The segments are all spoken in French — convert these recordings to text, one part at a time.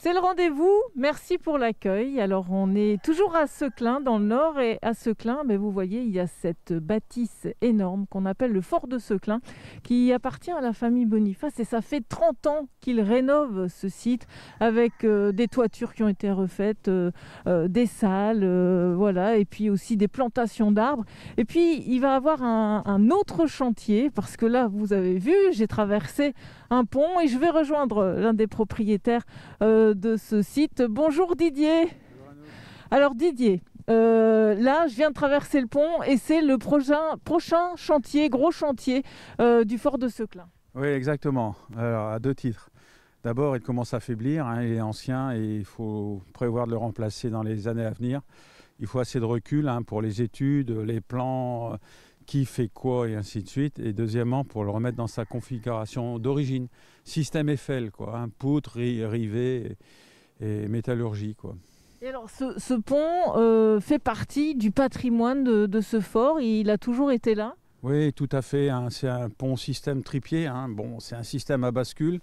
C'est le rendez-vous, merci pour l'accueil. Alors on est toujours à Seclin dans le nord et à Seclin, vous voyez, il y a cette bâtisse énorme qu'on appelle le fort de Seclin qui appartient à la famille Boniface et ça fait 30 ans qu'ils rénovent ce site avec des toitures qui ont été refaites, des salles, voilà, et puis aussi des plantations d'arbres. Et puis il va avoir un autre chantier parce que là, vous avez vu, j'ai traversé un pont et je vais rejoindre l'un des propriétaires de ce site. Bonjour Didier. Alors Didier, là je viens de traverser le pont et c'est le prochain chantier, gros chantier du fort de Seclin. Oui, exactement. Alors, à deux titres. D'abord, il commence à faiblir, il est ancien et il faut prévoir de le remplacer dans les années à venir. Il faut assez de recul pour les études, les plans, qui fait quoi et ainsi de suite. Et deuxièmement, pour le remettre dans sa configuration d'origine. Système Eiffel, poutre, rivets et métallurgie, Et alors ce pont fait partie du patrimoine de ce fort, il a toujours été là? Oui, tout à fait. C'est un pont système tripied. C'est un système à bascule.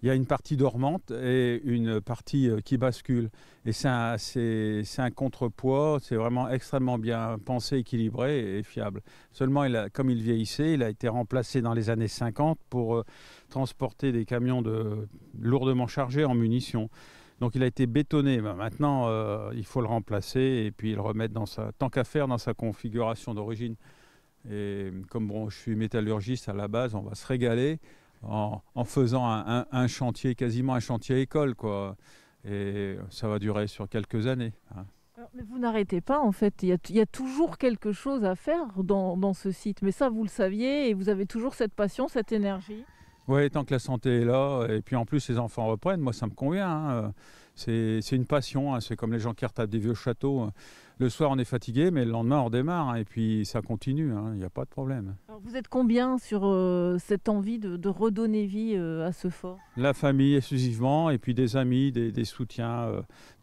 Il y a une partie dormante et une partie qui bascule. Et c'est un contrepoids, c'est vraiment extrêmement bien pensé, équilibré et fiable. Seulement, comme il vieillissait, il a été remplacé dans les années 50 pour transporter des camions lourdement chargés en munitions. Donc il a été bétonné. Maintenant, il faut le remplacer et puis le remettre tant qu'à faire, dans sa configuration d'origine. Et comme je suis métallurgiste à la base, on va se régaler en faisant un chantier, quasiment un chantier école, Et ça va durer sur quelques années. Alors, mais vous n'arrêtez pas en fait, il y a toujours quelque chose à faire dans ce site. Mais ça, vous le saviez et vous avez toujours cette passion, cette énergie. Oui, tant que la santé est là, et puis en plus les enfants reprennent, moi ça me convient. C'est une passion, c'est comme les gens qui retapent des vieux châteaux. Le soir on est fatigué, mais le lendemain on redémarre, et puis ça continue, il n'y a pas de problème. Alors, vous êtes combien sur cette envie de redonner vie à ce fort? La famille exclusivement, et puis des amis, des soutiens,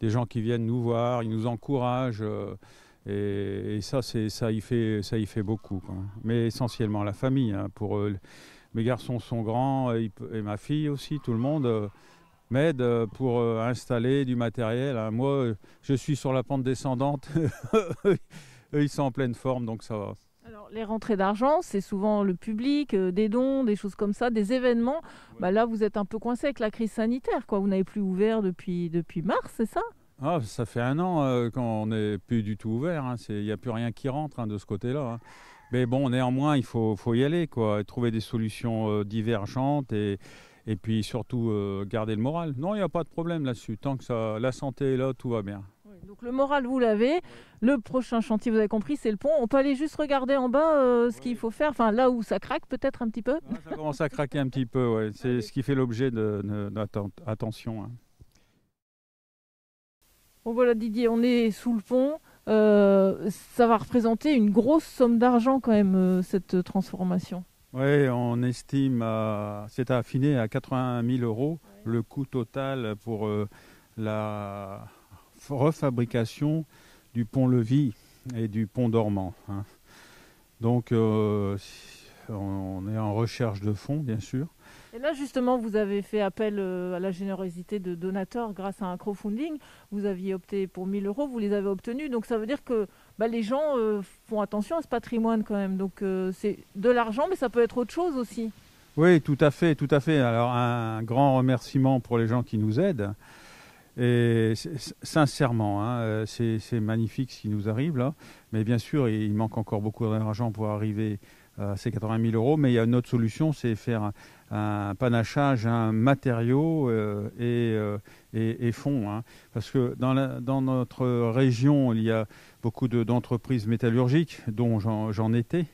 des gens qui viennent nous voir, ils nous encouragent. Et ça y fait beaucoup, Mais essentiellement la famille, pour eux. Mes garçons sont grands et ma fille aussi, tout le monde m'aide pour installer du matériel. Moi, je suis sur la pente descendante, eux, ils sont en pleine forme, donc ça va. Alors, les rentrées d'argent, c'est souvent le public, des dons, des choses comme ça, des événements. Ouais. Là, vous êtes un peu coincé avec la crise sanitaire, Vous n'avez plus ouvert depuis mars, c'est ça? Ça fait 1 an quand on n'est plus du tout ouvert. Il n'y a plus rien qui rentre de ce côté-là. Mais bon, néanmoins, il faut y aller, et trouver des solutions divergentes et puis surtout garder le moral. Non, il n'y a pas de problème là-dessus. Tant que la santé est là, tout va bien. Oui, donc le moral, vous l'avez. Oui. Le prochain chantier, vous avez compris, c'est le pont. On peut aller juste regarder en bas ce qu'il faut faire, là où ça craque peut-être un petit peu. Ça commence à craquer un petit peu, ouais. C'est ce qui fait l'objet d'attention. Bon voilà Didier, on est sous le pont. Ça va représenter une grosse somme d'argent quand même, cette transformation. Oui, on estime, c'est affiné à 80 000 €, le coût total pour la refabrication du pont-levis et du pont dormant. Donc on est en recherche de fonds, bien sûr. Et là, justement, vous avez fait appel à la générosité de donateurs grâce à un crowdfunding. Vous aviez opté pour 1 000 €, vous les avez obtenus. Donc, ça veut dire que les gens font attention à ce patrimoine quand même. Donc, c'est de l'argent, mais ça peut être autre chose aussi. Oui, tout à fait, tout à fait. Alors, un grand remerciement pour les gens qui nous aident. Et sincèrement, c'est magnifique ce qui nous arrive là. Mais bien sûr, il manque encore beaucoup d'argent pour arriver à ces 80 000 €. Mais il y a une autre solution, c'est faire un panachage, un matériau et fonds. Parce que dans notre région, il y a beaucoup d'entreprises métallurgiques, dont j'en étais.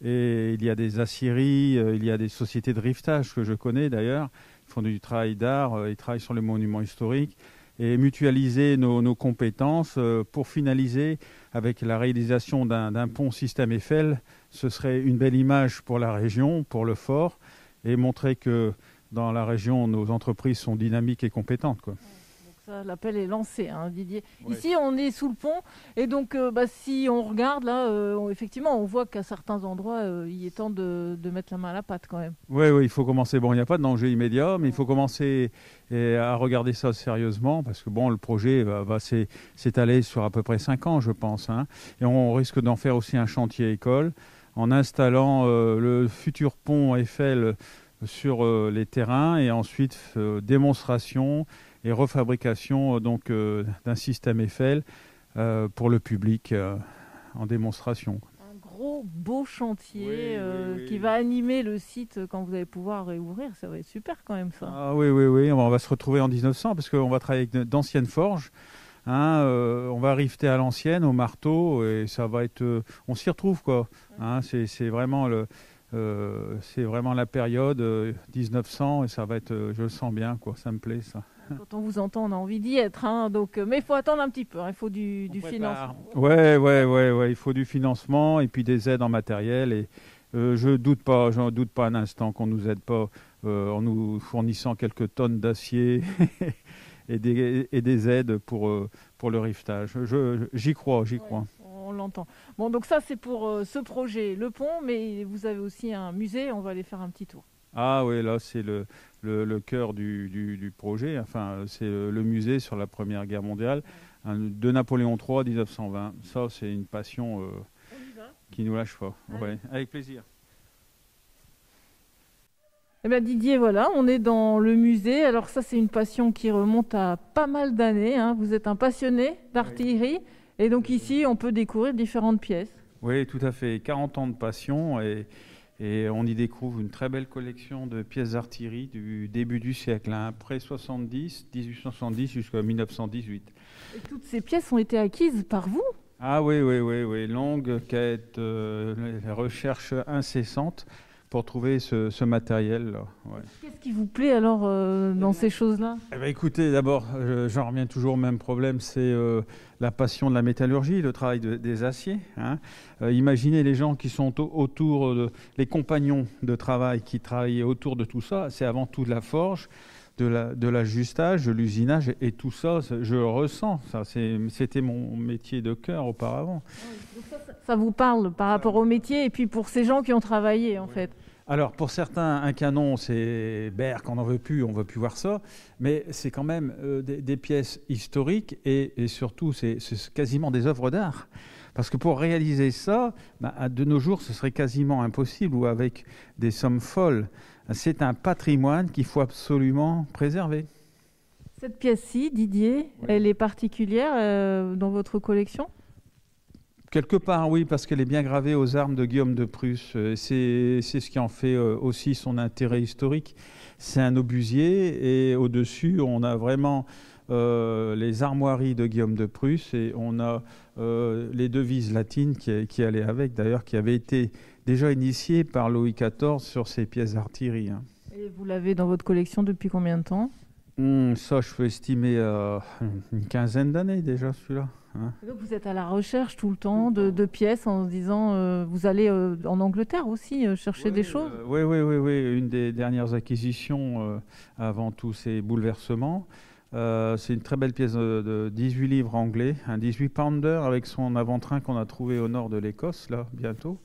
Et il y a des aciéries, il y a des sociétés de rivetage que je connais d'ailleurs. Ils font du travail d'art, ils travaillent sur les monuments historiques. Et mutualiser nos compétences pour finaliser avec la réalisation d'un pont système Eiffel, ce serait une belle image pour la région, pour le fort, et montrer que dans la région, nos entreprises sont dynamiques et compétentes. Donc Ça, l'appel est lancé, hein, Didier. Ouais. Ici, on est sous le pont, et donc si on regarde là, effectivement, on voit qu'à certains endroits, il est temps de mettre la main à la pâte quand même. Oui, oui, il faut commencer. Bon, il n'y a pas de danger immédiat, mais il faut commencer à regarder ça sérieusement parce que bon, le projet va s'étaler sur à peu près 5 ans, je pense, hein. Et on risque d'en faire aussi un chantier école en installant le futur pont Eiffel sur les terrains et ensuite démonstration et refabrication d'un système Eiffel pour le public en démonstration. Un gros, beau chantier Oui. qui va animer le site quand vous allez pouvoir réouvrir. Ça va être super quand même, ça. Ah oui, oui, oui, on va se retrouver en 1900 parce qu'on va travailler avec d'anciennes forges. Hein, on va rifter à l'ancienne, au marteau, et ça va être... on s'y retrouve, quoi. Hein, c'est vraiment la période 1900 et ça va être... je le sens bien, quoi. Ça me plaît, ça. Quand on vous entend, on a envie d'y être, hein, donc, mais il faut attendre un petit peu, hein, il faut du financement. Ouais, il faut du financement et puis des aides en matériel. Et j'en doute pas un instant qu'on nous aide pas en nous fournissant quelques tonnes d'acier et des aides pour le riftage. J'y crois. On l'entend. Bon, donc ça, c'est pour ce projet, le pont, mais vous avez aussi un musée, on va aller faire un petit tour. Ah oui, là, c'est le cœur du projet. Enfin, c'est le musée sur la Première Guerre mondiale de Napoléon III, 1920. Ça, c'est une passion qui nous lâche pas. Ouais, avec plaisir. Eh bien Didier, voilà, on est dans le musée. Alors ça, c'est une passion qui remonte à pas mal d'années, hein. Vous êtes un passionné d'artillerie. Et donc ici, on peut découvrir différentes pièces. Oui, tout à fait. 40 ans de passion et on y découvre une très belle collection de pièces d'artillerie du début du siècle, hein, après 1870 jusqu'à 1918. Et toutes ces pièces ont été acquises par vous? Ah oui. Longue quête, recherche incessante pour trouver ce matériel-là. Ouais. Qu'est-ce qui vous plaît alors dans ces choses-là? Eh ben, écoutez, d'abord, j'en reviens toujours au même problème, c'est la passion de la métallurgie, le travail des aciers. Hein. Imaginez les gens qui sont autour, les compagnons de travail qui travaillent autour de tout ça. C'est avant tout de la forge, de l'ajustage, de l'usinage, et tout ça, je ressens. C'était mon métier de cœur auparavant. Donc ça vous parle par rapport au métier et puis pour ces gens qui ont travaillé en fait. Alors, pour certains, un canon, c'est berk, on n'en veut plus, on ne veut plus voir ça. Mais c'est quand même des pièces historiques et surtout, c'est quasiment des œuvres d'art. Parce que pour réaliser ça, de nos jours, ce serait quasiment impossible ou avec des sommes folles. C'est un patrimoine qu'il faut absolument préserver. Cette pièce-ci, Didier, elle est particulière dans votre collection? Quelque part, oui, parce qu'elle est bien gravée aux armes de Guillaume de Prusse. C'est ce qui en fait aussi son intérêt historique. C'est un obusier et au-dessus, on a vraiment les armoiries de Guillaume de Prusse et on a les devises latines qui allaient avec, d'ailleurs, qui avaient été déjà initiées par Louis XIV sur ses pièces d'artillerie. Hein. Et vous l'avez dans votre collection depuis combien de temps? Ça, je peux estimer une quinzaine d'années déjà, celui-là. Hein. Donc vous êtes à la recherche tout le temps de pièces en se disant, vous allez en Angleterre aussi chercher des choses? Oui. Une des dernières acquisitions avant tous ces bouleversements. C'est une très belle pièce de 18 livres anglais, un 18 pounder avec son avant-train qu'on a trouvé au nord de l'Écosse, là, bientôt.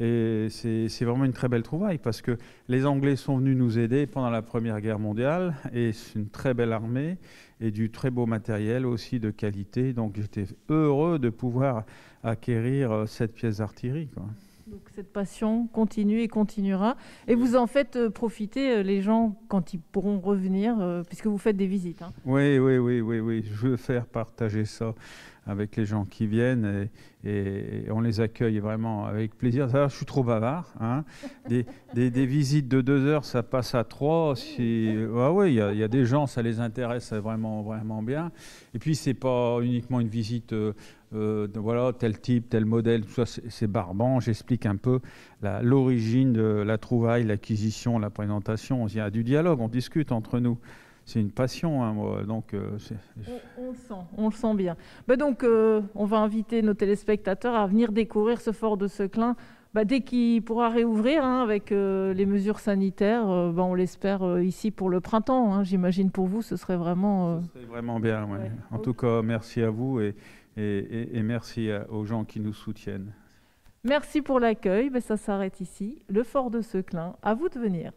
Et c'est vraiment une très belle trouvaille parce que les Anglais sont venus nous aider pendant la Première Guerre mondiale et c'est une très belle armée et du très beau matériel aussi de qualité. Donc j'étais heureux de pouvoir acquérir cette pièce d'artillerie, quoi. Donc cette passion continue et continuera. Et vous en faites profiter les gens quand ils pourront revenir, puisque vous faites des visites. Hein. Oui. Je veux faire partager ça avec les gens qui viennent et on les accueille vraiment avec plaisir. Je suis trop bavard. Hein. Des visites de 2 heures, ça passe à 3. Il y a des gens, ça les intéresse vraiment, vraiment bien. Et puis, c'est pas uniquement une visite... voilà, tel type, tel modèle, tout ça, c'est barbant. J'explique un peu l'origine de la trouvaille, l'acquisition, la présentation. Il y a du dialogue, on discute entre nous. C'est une passion, hein, moi. Donc, on le sent bien. Donc, on va inviter nos téléspectateurs à venir découvrir ce fort de Seclin Dès qu'il pourra réouvrir avec les mesures sanitaires, on l'espère ici pour le printemps. J'imagine pour vous, ce serait vraiment... Ce serait vraiment bien, ouais. Ouais. En tout cas, merci à vous et merci aux gens qui nous soutiennent. Merci pour l'accueil. Ça s'arrête ici. Le fort de Seclin. À vous de venir.